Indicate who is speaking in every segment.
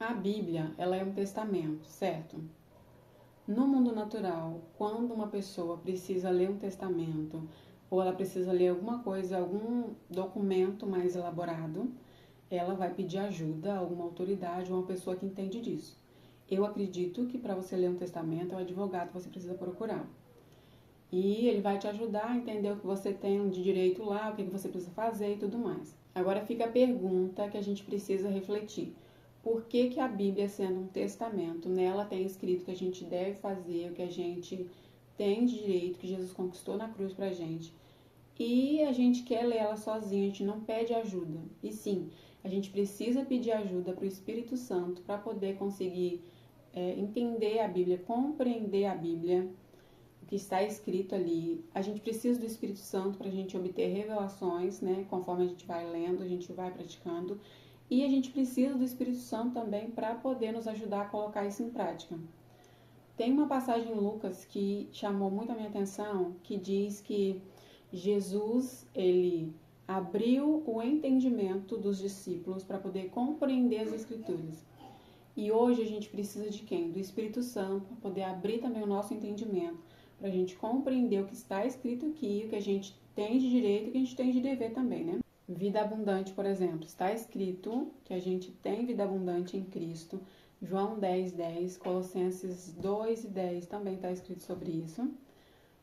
Speaker 1: A Bíblia, ela é um testamento, certo? No mundo natural, quando uma pessoa precisa ler um testamento ou ela precisa ler alguma coisa, algum documento mais elaborado, ela vai pedir ajuda a alguma autoridade ou uma pessoa que entende disso. Eu acredito que para você ler um testamento, é um advogado que você precisa procurar. E ele vai te ajudar a entender o que você tem de direito lá, o que você precisa fazer e tudo mais. Agora fica a pergunta que a gente precisa refletir. Por que que a Bíblia, sendo um testamento, nela tem escrito que a gente deve fazer, o que a gente tem de direito, que Jesus conquistou na cruz pra gente, e a gente quer ler ela sozinho, a gente não pede ajuda. E sim, a gente precisa pedir ajuda para o Espírito Santo para poder conseguir entender a Bíblia, compreender a Bíblia, o que está escrito ali. A gente precisa do Espírito Santo para a gente obter revelações, né? Conforme a gente vai lendo, a gente vai praticando. E a gente precisa do Espírito Santo também para poder nos ajudar a colocar isso em prática. Tem uma passagem em Lucas que chamou muito a minha atenção, que diz que Jesus, ele abriu o entendimento dos discípulos para poder compreender as Escrituras. E hoje a gente precisa de quem? Do Espírito Santo, para poder abrir também o nosso entendimento, para a gente compreender o que está escrito aqui, o que a gente tem de direito e o que a gente tem de dever também, né? Vida abundante, por exemplo, está escrito que a gente tem vida abundante em Cristo. João 10:10, Colossenses 2:10 também está escrito sobre isso.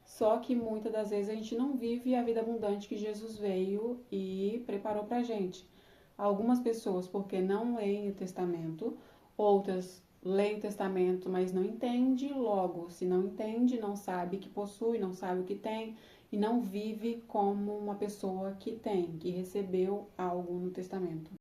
Speaker 1: Só que muitas das vezes a gente não vive a vida abundante que Jesus veio e preparou para a gente. Algumas pessoas porque não leem o testamento, outras leem o testamento, mas não entende, logo, se não entende, não sabe que possui, não sabe o que tem e não vive como uma pessoa que tem, que recebeu algo no testamento.